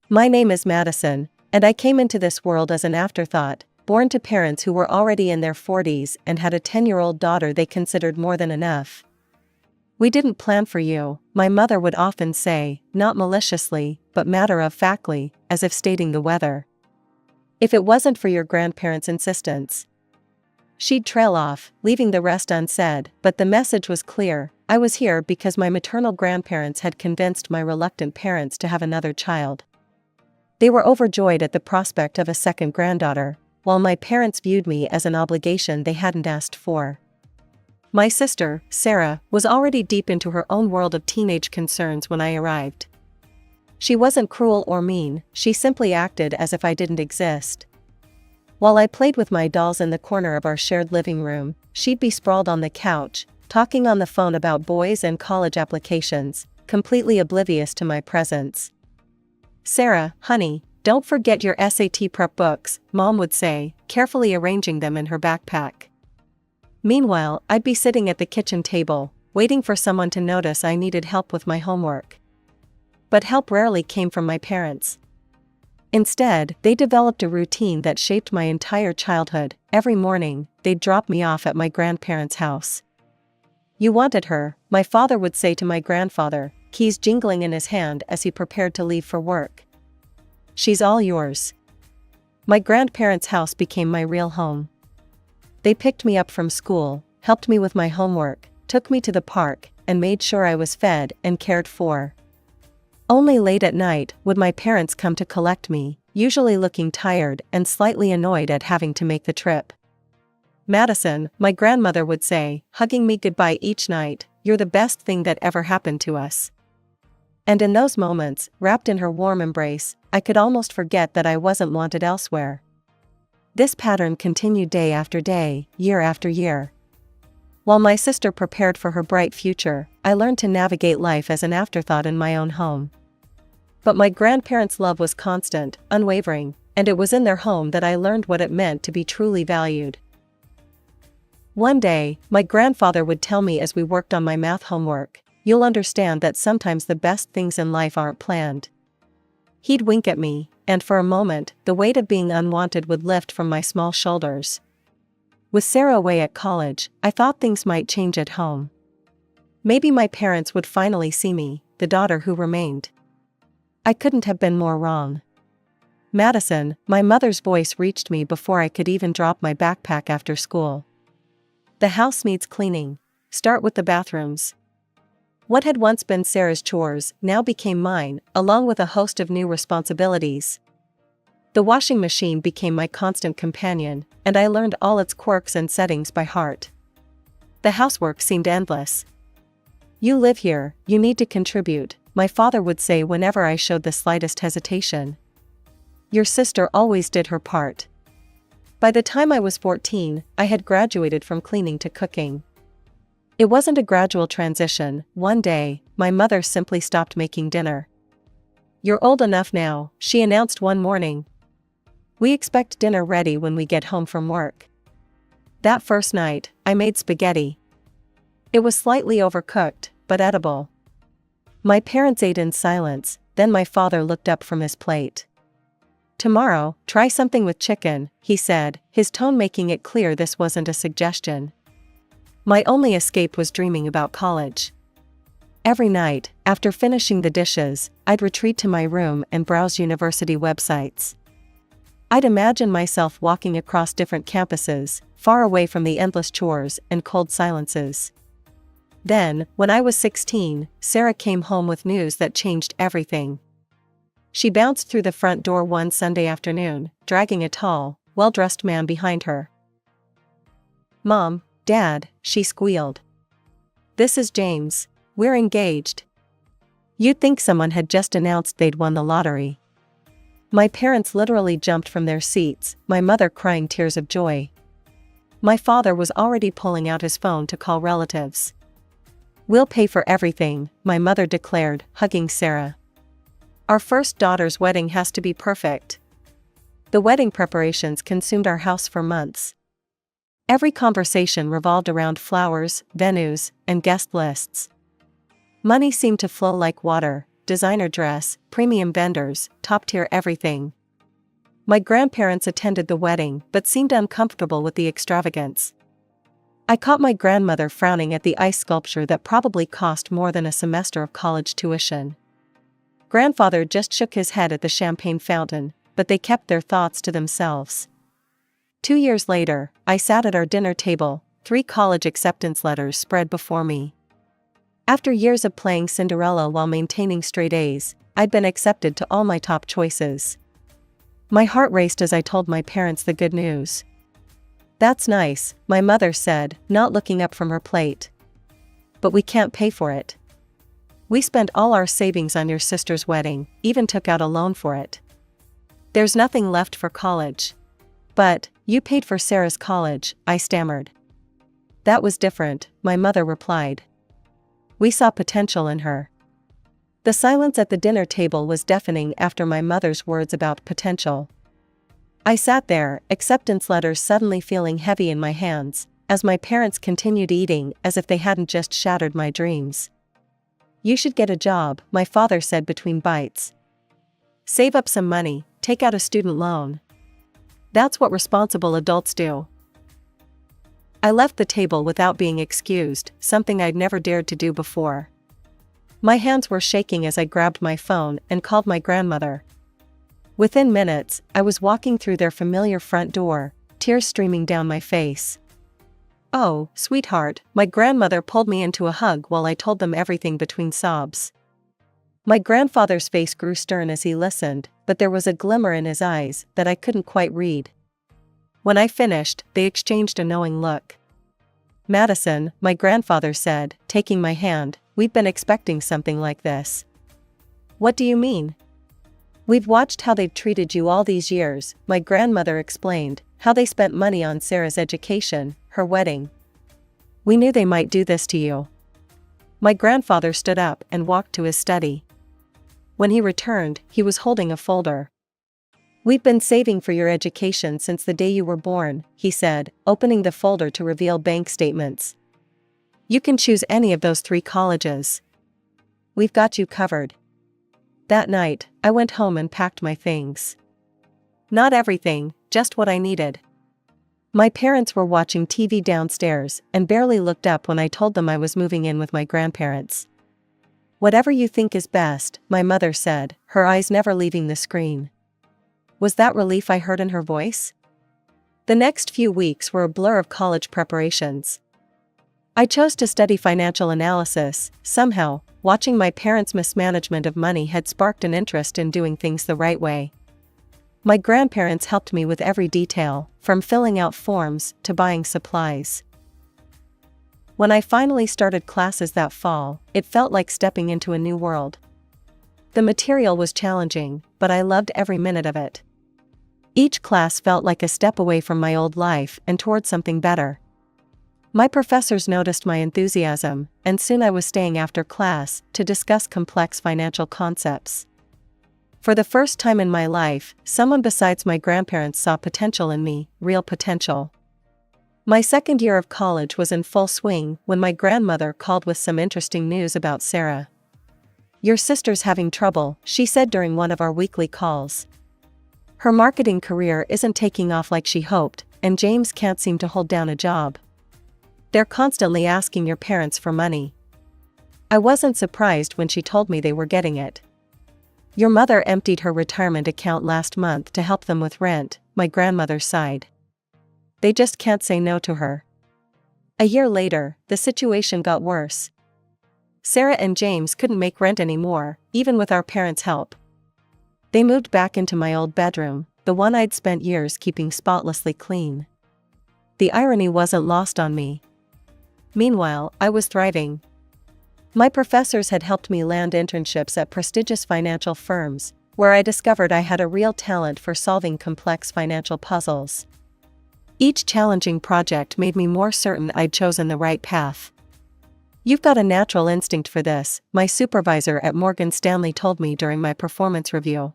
My name is Madison, and I came into this world as an afterthought, born to parents who were already in their 40s and had a 10-year-old daughter they considered more than enough. We didn't plan for you, my mother would often say, not maliciously, but matter-of-factly, as if stating the weather. If it wasn't for your grandparents' insistence. She'd trail off, leaving the rest unsaid, but the message was clear: I was here because my maternal grandparents had convinced my reluctant parents to have another child. They were overjoyed at the prospect of a second granddaughter, while my parents viewed me as an obligation they hadn't asked for. My sister, Sarah, was already deep into her own world of teenage concerns when I arrived. She wasn't cruel or mean, she simply acted as if I didn't exist. While I played with my dolls in the corner of our shared living room, she'd be sprawled on the couch, talking on the phone about boys and college applications, completely oblivious to my presence. "Sarah, honey, don't forget your SAT prep books," Mom would say, carefully arranging them in her backpack. Meanwhile, I'd be sitting at the kitchen table, waiting for someone to notice I needed help with my homework. But help rarely came from my parents. Instead, they developed a routine that shaped my entire childhood. Every morning, they'd drop me off at my grandparents' house. "You wanted her," my father would say to my grandfather, keys jingling in his hand as he prepared to leave for work. "She's all yours." My grandparents' house became my real home. They picked me up from school, helped me with my homework, took me to the park, and made sure I was fed and cared for. Only late at night would my parents come to collect me, usually looking tired and slightly annoyed at having to make the trip. "Madison," my grandmother would say, hugging me goodbye each night, "you're the best thing that ever happened to us." And in those moments, wrapped in her warm embrace, I could almost forget that I wasn't wanted elsewhere. This pattern continued day after day, year after year. While my sister prepared for her bright future, I learned to navigate life as an afterthought in my own home. But my grandparents' love was constant, unwavering, and it was in their home that I learned what it meant to be truly valued. One day, my grandfather would tell me as we worked on my math homework, "You'll understand that sometimes the best things in life aren't planned." He'd wink at me, and for a moment, the weight of being unwanted would lift from my small shoulders. With Sarah away at college, I thought things might change at home. Maybe my parents would finally see me, the daughter who remained. I couldn't have been more wrong. "Madison," my mother's voice reached me before I could even drop my backpack after school. "The house needs cleaning. Start with the bathrooms." What had once been Sarah's chores now became mine, along with a host of new responsibilities. The washing machine became my constant companion, and I learned all its quirks and settings by heart. The housework seemed endless. "You live here, you need to contribute," my father would say whenever I showed the slightest hesitation. "Your sister always did her part." By the time I was 14, I had graduated from cleaning to cooking. It wasn't a gradual transition. One day, my mother simply stopped making dinner. "You're old enough now," she announced one morning. "We expect dinner ready when we get home from work." That first night, I made spaghetti. It was slightly overcooked, but edible. My parents ate in silence, then my father looked up from his plate. "Tomorrow, try something with chicken," he said, his tone making it clear this wasn't a suggestion. My only escape was dreaming about college. Every night, after finishing the dishes, I'd retreat to my room and browse university websites. I'd imagine myself walking across different campuses, far away from the endless chores and cold silences. Then, when I was 16, Sarah came home with news that changed everything. She bounced through the front door one Sunday afternoon, dragging a tall, well-dressed man behind her. "Mom, Dad," she squealed. "This is James. We're engaged." You'd think someone had just announced they'd won the lottery. My parents literally jumped from their seats, my mother crying tears of joy. My father was already pulling out his phone to call relatives. "We'll pay for everything," my mother declared, hugging Sarah. "Our first daughter's wedding has to be perfect." The wedding preparations consumed our house for months. Every conversation revolved around flowers, venues, and guest lists. Money seemed to flow like water, designer dress, premium vendors, top-tier everything. My grandparents attended the wedding but seemed uncomfortable with the extravagance. I caught my grandmother frowning at the ice sculpture that probably cost more than a semester of college tuition. Grandfather just shook his head at the champagne fountain, but they kept their thoughts to themselves. 2 years later, I sat at our dinner table, 3 college acceptance letters spread before me. After years of playing Cinderella while maintaining straight A's, I'd been accepted to all my top choices. My heart raced as I told my parents the good news. "That's nice," my mother said, not looking up from her plate. "But we can't pay for it. We spent all our savings on your sister's wedding, even took out a loan for it. There's nothing left for college." "But, you paid for Sarah's college," I stammered. "That was different," my mother replied. "We saw potential in her." The silence at the dinner table was deafening after my mother's words about potential. I sat there, acceptance letters suddenly feeling heavy in my hands, as my parents continued eating as if they hadn't just shattered my dreams. "You should get a job," my father said between bites. "Save up some money, take out a student loan. That's what responsible adults do." I left the table without being excused, something I'd never dared to do before. My hands were shaking as I grabbed my phone and called my grandmother. Within minutes, I was walking through their familiar front door, tears streaming down my face. "Oh, sweetheart," my grandmother pulled me into a hug while I told them everything between sobs. My grandfather's face grew stern as he listened, but there was a glimmer in his eyes that I couldn't quite read. When I finished, they exchanged a knowing look. "Madison," my grandfather said, taking my hand, "we've been expecting something like this." "What do you mean?" "We've watched how they've treated you all these years," my grandmother explained, "how they spent money on Sarah's education, her wedding. We knew they might do this to you." My grandfather stood up and walked to his study. When he returned, he was holding a folder. "We've been saving for your education since the day you were born," he said, opening the folder to reveal bank statements. "You can choose any of those 3 colleges. We've got you covered." That night, I went home and packed my things. Not everything, just what I needed. My parents were watching TV downstairs and barely looked up when I told them I was moving in with my grandparents. "Whatever you think is best," my mother said, her eyes never leaving the screen. Was that relief I heard in her voice? The next few weeks were a blur of college preparations. I chose to study financial analysis. Somehow, watching my parents' mismanagement of money had sparked an interest in doing things the right way. My grandparents helped me with every detail, from filling out forms to buying supplies. When I finally started classes that fall, it felt like stepping into a new world. The material was challenging, but I loved every minute of it. Each class felt like a step away from my old life and toward something better. My professors noticed my enthusiasm, and soon I was staying after class to discuss complex financial concepts. For the first time in my life, someone besides my grandparents saw potential in me, real potential. My second year of college was in full swing when my grandmother called with some interesting news about Sarah. "Your sister's having trouble," she said during one of our weekly calls. "Her marketing career isn't taking off like she hoped, and James can't seem to hold down a job. They're constantly asking your parents for money." I wasn't surprised when she told me they were getting it. "Your mother emptied her retirement account last month to help them with rent," my grandmother sighed. "They just can't say no to her." A year later, the situation got worse. Sarah and James couldn't make rent anymore, even with our parents' help. They moved back into my old bedroom, the one I'd spent years keeping spotlessly clean. The irony wasn't lost on me. Meanwhile, I was thriving. My professors had helped me land internships at prestigious financial firms, where I discovered I had a real talent for solving complex financial puzzles. Each challenging project made me more certain I'd chosen the right path. "You've got a natural instinct for this," my supervisor at Morgan Stanley told me during my performance review.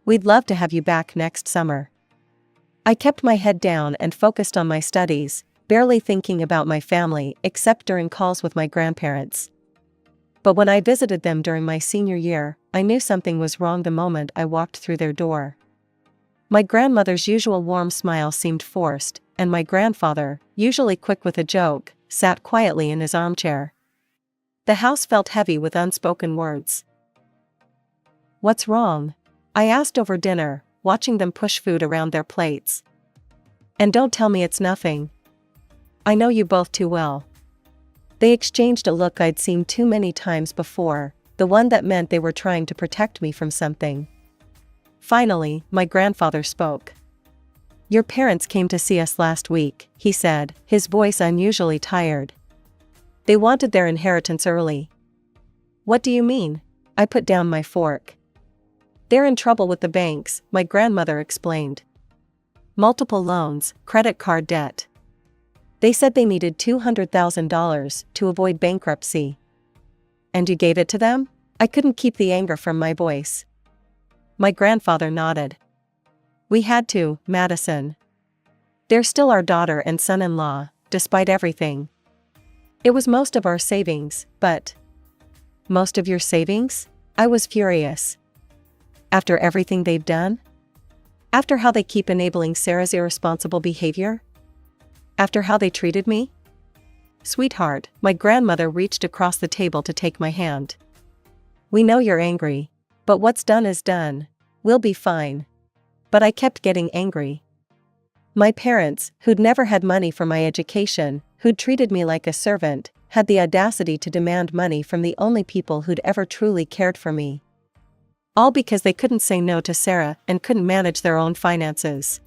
"We'd love to have you back next summer." I kept my head down and focused on my studies, barely thinking about my family except during calls with my grandparents. But when I visited them during my senior year, I knew something was wrong the moment I walked through their door. My grandmother's usual warm smile seemed forced, and my grandfather, usually quick with a joke, sat quietly in his armchair. The house felt heavy with unspoken words. "What's wrong?" I asked over dinner, watching them push food around their plates. "And don't tell me it's nothing. I know you both too well." They exchanged a look I'd seen too many times before, the one that meant they were trying to protect me from something. Finally, my grandfather spoke. "Your parents came to see us last week," he said, his voice unusually tired. "They wanted their inheritance early." "What do you mean?" I put down my fork. "They're in trouble with the banks," my grandmother explained. "Multiple loans, credit card debt. They said they needed $200,000 to avoid bankruptcy." "And you gave it to them?" I couldn't keep the anger from my voice. My grandfather nodded. "We had to, Madison. They're still our daughter and son-in-law, despite everything. It was most of our savings, but..." "Most of your savings?" I was furious. "After everything they've done? After how they keep enabling Sarah's irresponsible behavior? After how they treated me?" "Sweetheart," my grandmother reached across the table to take my hand. "We know you're angry. But what's done is done. We'll be fine." But I kept getting angry. My parents, who'd never had money for my education, who'd treated me like a servant, had the audacity to demand money from the only people who'd ever truly cared for me. All because they couldn't say no to Sarah and couldn't manage their own finances.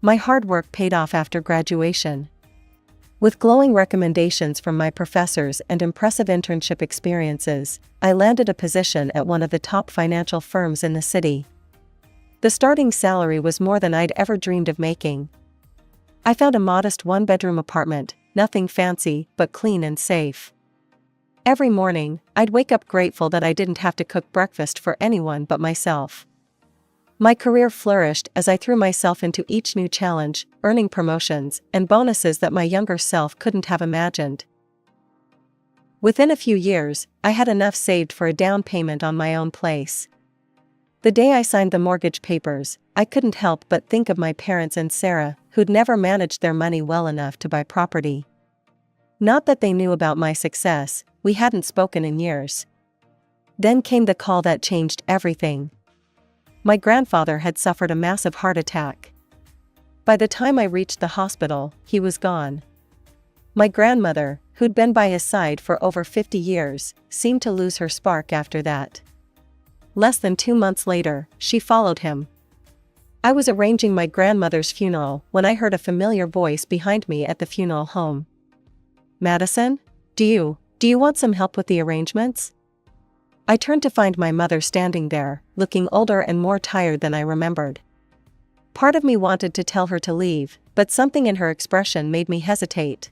My hard work paid off after graduation. With glowing recommendations from my professors and impressive internship experiences, I landed a position at one of the top financial firms in the city. The starting salary was more than I'd ever dreamed of making. I found a modest one-bedroom apartment, nothing fancy but clean and safe. Every morning, I'd wake up grateful that I didn't have to cook breakfast for anyone but myself. My career flourished as I threw myself into each new challenge, earning promotions and bonuses that my younger self couldn't have imagined. Within a few years, I had enough saved for a down payment on my own place. The day I signed the mortgage papers, I couldn't help but think of my parents and Sarah, who'd never managed their money well enough to buy property. Not that they knew about my success, we hadn't spoken in years. Then came the call that changed everything. My grandfather had suffered a massive heart attack. By the time I reached the hospital, he was gone. My grandmother, who'd been by his side for over 50 years, seemed to lose her spark after that. Less than 2 months later, she followed him. I was arranging my grandmother's funeral when I heard a familiar voice behind me at the funeral home. "Madison? Do you want some help with the arrangements?" I turned to find my mother standing there, looking older and more tired than I remembered. Part of me wanted to tell her to leave, but something in her expression made me hesitate.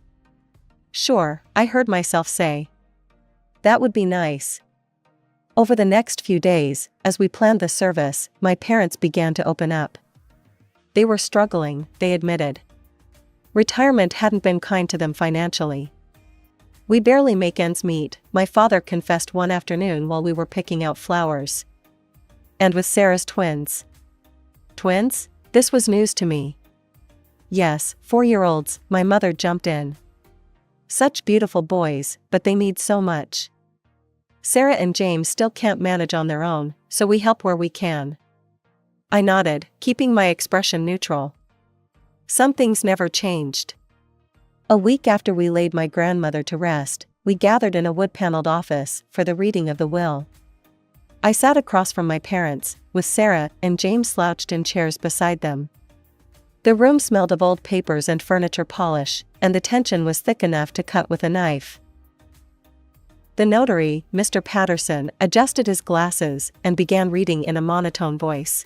"Sure," I heard myself say. "That would be nice." Over the next few days, as we planned the service, my parents began to open up. They were struggling, they admitted. Retirement hadn't been kind to them financially. "We barely make ends meet," my father confessed one afternoon while we were picking out flowers. "And with Sarah's twins." "Twins?" This was news to me. "Yes, 4-year-olds, my mother jumped in. "Such beautiful boys, but they need so much. Sarah and James still can't manage on their own, so we help where we can." I nodded, keeping my expression neutral. Some things never changed. A week after we laid my grandmother to rest, we gathered in a wood-paneled office for the reading of the will. I sat across from my parents, with Sarah and James slouched in chairs beside them. The room smelled of old papers and furniture polish, and the tension was thick enough to cut with a knife. The notary, Mr. Patterson, adjusted his glasses and began reading in a monotone voice.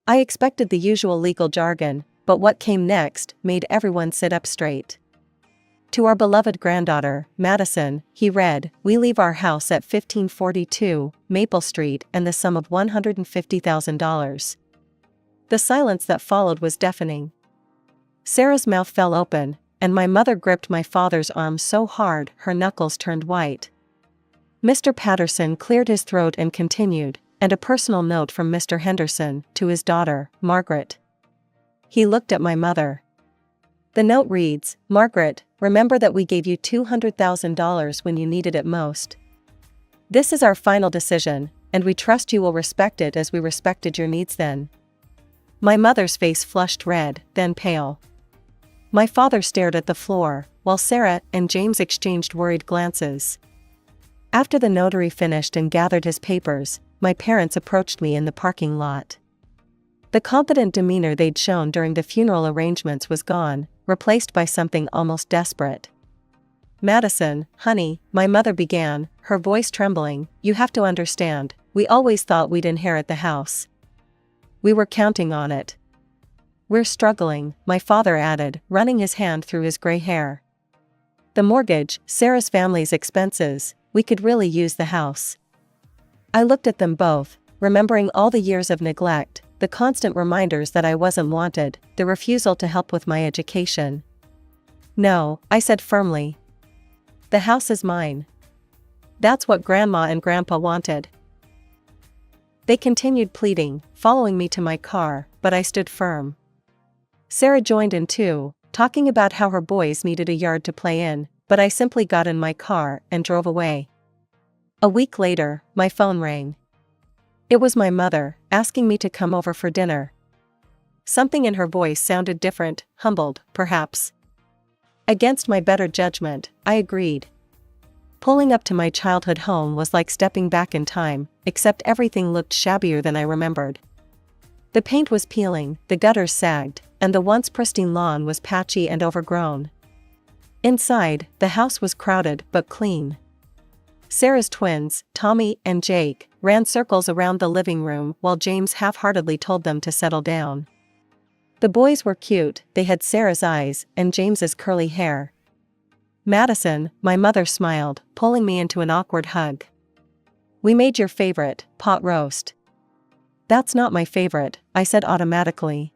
I expected the usual legal jargon, but what came next made everyone sit up straight. "To our beloved granddaughter, Madison," he read, "we leave our house at 1542 Maple Street and the sum of $150,000. The silence that followed was deafening. Sarah's mouth fell open, and my mother gripped my father's arm so hard her knuckles turned white. Mr. Patterson cleared his throat and continued, and a personal note from Mr. Henderson to his daughter, Margaret. He looked at my mother. The note reads, "Margaret, remember that we gave you $200,000 when you needed it most. This is our final decision, and we trust you will respect it as we respected your needs then." My mother's face flushed red, then pale. My father stared at the floor, while Sarah and James exchanged worried glances. After the notary finished and gathered his papers, my parents approached me in the parking lot. The confident demeanor they'd shown during the funeral arrangements was gone, replaced by something almost desperate. "Madison, honey," my mother began, her voice trembling, "you have to understand, we always thought we'd inherit the house. We were counting on it. We're struggling," my father added, running his hand through his gray hair. "The mortgage, Sarah's family's expenses, we could really use the house." I looked at them both, remembering all the years of neglect, the constant reminders that I wasn't wanted, the refusal to help with my education. "No," I said firmly. "The house is mine. That's what Grandma and Grandpa wanted." They continued pleading, following me to my car, but I stood firm. Sarah joined in too, talking about how her boys needed a yard to play in, but I simply got in my car and drove away. A week later, my phone rang. It was my mother, asking me to come over for dinner. Something in her voice sounded different, humbled, perhaps. Against my better judgment, I agreed. Pulling up to my childhood home was like stepping back in time, except everything looked shabbier than I remembered. The paint was peeling, the gutters sagged, and the once pristine lawn was patchy and overgrown. Inside, the house was crowded but clean. Sarah's twins, Tommy and Jake, ran circles around the living room while James half-heartedly told them to settle down. The boys were cute, they had Sarah's eyes and James's curly hair. "Madison," my mother smiled, pulling me into an awkward hug. "We made your favorite, pot roast." "That's not my favorite," I said automatically.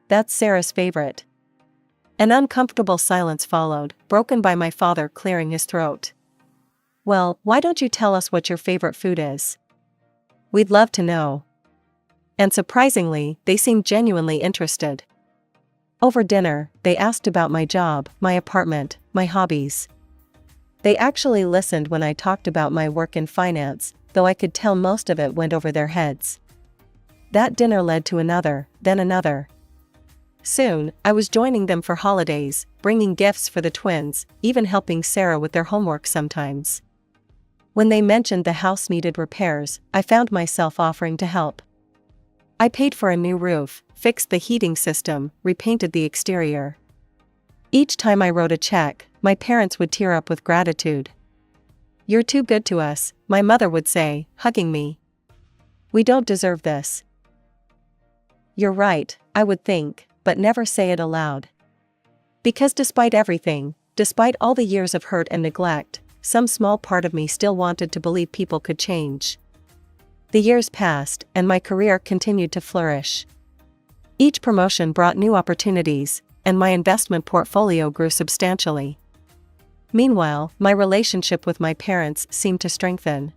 "That's Sarah's favorite." An uncomfortable silence followed, broken by my father clearing his throat. "Well, why don't you tell us what your favorite food is? We'd love to know." And surprisingly, they seemed genuinely interested. Over dinner, they asked about my job, my apartment, my hobbies. They actually listened when I talked about my work in finance, though I could tell most of it went over their heads. That dinner led to another, then another. Soon, I was joining them for holidays, bringing gifts for the twins, even helping Sarah with their homework sometimes. When they mentioned the house needed repairs, I found myself offering to help. I paid for a new roof, fixed the heating system, repainted the exterior. Each time I wrote a check, my parents would tear up with gratitude. "You're too good to us," my mother would say, hugging me. "We don't deserve this." You're right, I would think, but never say it aloud. Because despite everything, despite all the years of hurt and neglect, some small part of me still wanted to believe people could change. The years passed, and my career continued to flourish. Each promotion brought new opportunities, and my investment portfolio grew substantially. Meanwhile, my relationship with my parents seemed to strengthen.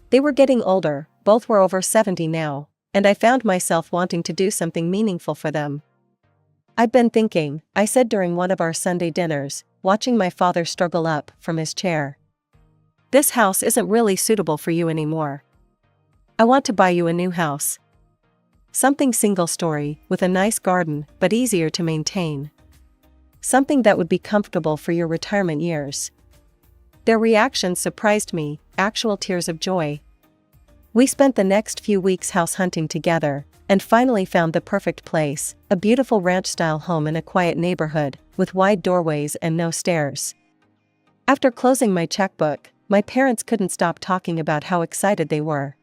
They were getting older, both were over 70 now, and I found myself wanting to do something meaningful for them. "I've been thinking," I said during one of our Sunday dinners, watching my father struggle up from his chair. "This house isn't really suitable for you anymore. I want to buy you a new house. Something single-story, with a nice garden, but easier to maintain. Something that would be comfortable for your retirement years." Their reactions surprised me, actual tears of joy. We spent the next few weeks house hunting together, and finally found the perfect place, a beautiful ranch-style home in a quiet neighborhood, with wide doorways and no stairs. After closing my checkbook, my parents couldn't stop talking about how excited they were.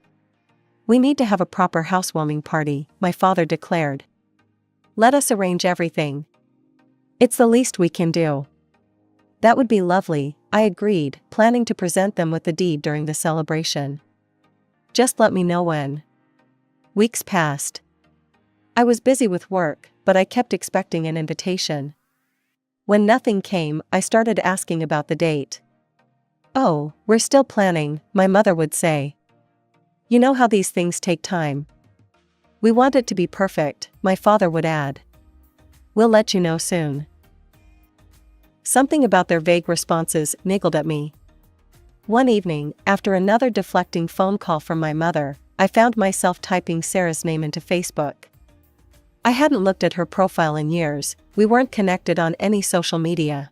"We need to have a proper housewarming party," my father declared. "Let us arrange everything. It's the least we can do." "That would be lovely," I agreed, planning to present them with the deed during the celebration. "Just let me know when." Weeks passed. I was busy with work, but I kept expecting an invitation. When nothing came, I started asking about the date. Oh, we're still planning, my mother would say. You know how these things take time. We want it to be perfect, my father would add. We'll let you know soon. Something about their vague responses niggled at me. One evening, after another deflecting phone call from my mother, I found myself typing Sarah's name into Facebook. I hadn't looked at her profile in years, we weren't connected on any social media.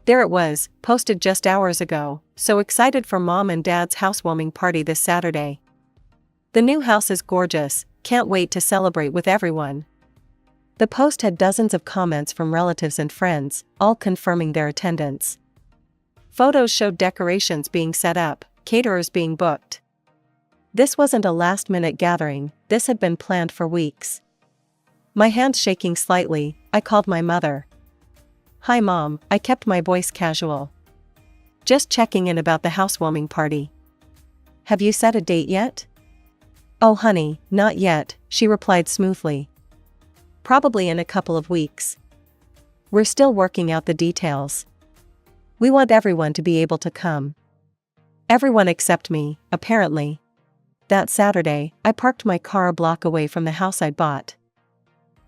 There it was, posted just hours ago, so excited for Mom and Dad's housewarming party this Saturday. The new house is gorgeous, can't wait to celebrate with everyone. The post had dozens of comments from relatives and friends, all confirming their attendance. Photos showed decorations being set up, caterers being booked. This wasn't a last-minute gathering, this had been planned for weeks. My hands shaking slightly, I called my mother. Hi Mom, I kept my voice casual. Just checking in about the housewarming party. Have you set a date yet? Oh honey, not yet, she replied smoothly. Probably in a couple of weeks. We're still working out the details. We want everyone to be able to come. Everyone except me, apparently. That Saturday, I parked my car a block away from the house I'd bought.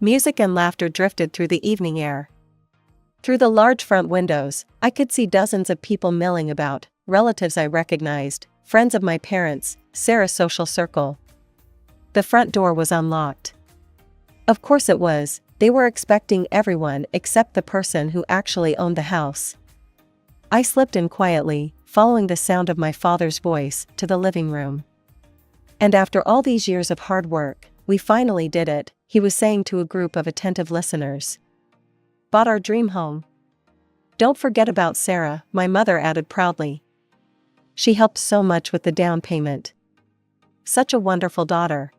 Music and laughter drifted through the evening air. Through the large front windows, I could see dozens of people milling about, relatives I recognized, friends of my parents, Sarah's social circle. The front door was unlocked. Of course it was, they were expecting everyone except the person who actually owned the house. I slipped in quietly, following the sound of my father's voice, to the living room. And after all these years of hard work, we finally did it, he was saying to a group of attentive listeners. Bought our dream home. Don't forget about Sarah, my mother added proudly. She helped so much with the down payment. Such a wonderful daughter.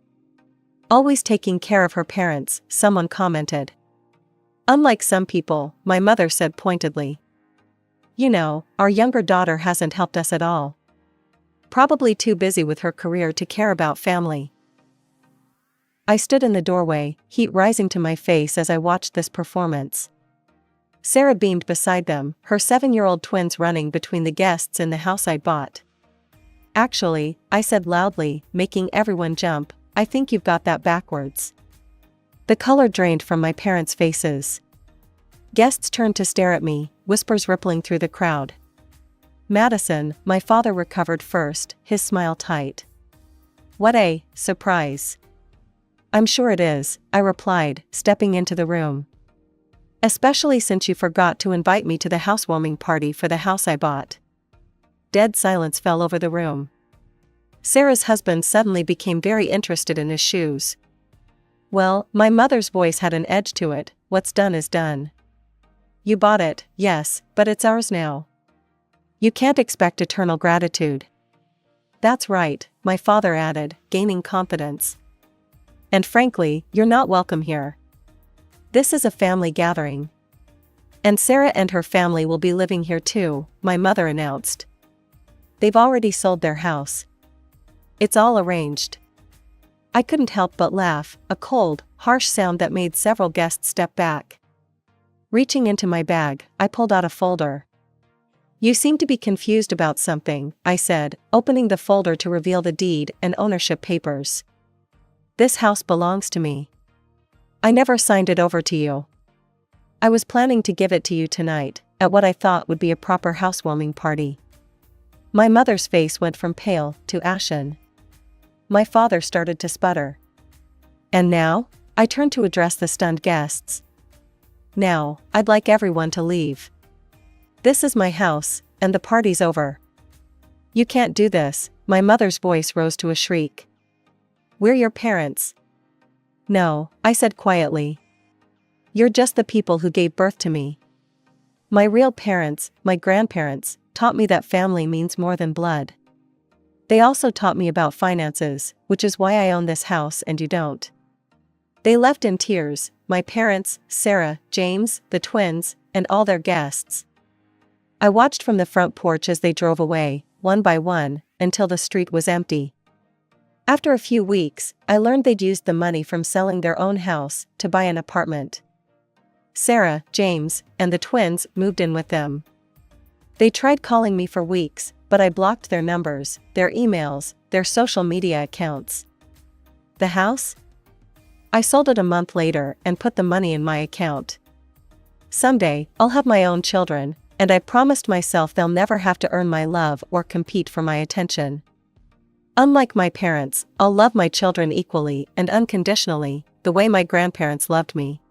Always taking care of her parents, someone commented. Unlike some people, my mother said pointedly. You know, our younger daughter hasn't helped us at all. Probably too busy with her career to care about family. I stood in the doorway, heat rising to my face as I watched this performance. Sarah beamed beside them, her 7-year-old twins running between the guests in the house I'd bought. Actually, I said loudly, making everyone jump, I think you've got that backwards. The color drained from my parents' faces. Guests turned to stare at me, whispers rippling through the crowd. Madison, my father recovered first, his smile tight. What a surprise. I'm sure it is, I replied, stepping into the room. Especially since you forgot to invite me to the housewarming party for the house I bought. Dead silence fell over the room. Sarah's husband suddenly became very interested in his shoes. Well, my mother's voice had an edge to it, what's done is done. You bought it, yes, but it's ours now. You can't expect eternal gratitude. That's right, my father added, gaining confidence. And frankly, you're not welcome here. This is a family gathering. And Sarah and her family will be living here too, my mother announced. They've already sold their house. It's all arranged. I couldn't help but laugh, a cold, harsh sound that made several guests step back. Reaching into my bag, I pulled out a folder. You seem to be confused about something, I said, opening the folder to reveal the deed and ownership papers. This house belongs to me. I never signed it over to you. I was planning to give it to you tonight, at what I thought would be a proper housewarming party. My mother's face went from pale to ashen. My father started to sputter. And now? I turned to address the stunned guests. Now, I'd like everyone to leave. This is my house, and the party's over. You can't do this, my mother's voice rose to a shriek. We're your parents. No, I said quietly. You're just the people who gave birth to me. My real parents, my grandparents, taught me that family means more than blood. They also taught me about finances, which is why I own this house and you don't. They left in tears, my parents, Sarah, James, the twins, and all their guests. I watched from the front porch as they drove away, one by one, until the street was empty. After a few weeks, I learned they'd used the money from selling their own house to buy an apartment. Sarah, James, and the twins moved in with them. They tried calling me for weeks, but I blocked their numbers, their emails, their social media accounts. The house? I sold it a month later and put the money in my account. Someday, I'll have my own children, and I promised myself they'll never have to earn my love or compete for my attention. Unlike my parents, I'll love my children equally and unconditionally, the way my grandparents loved me.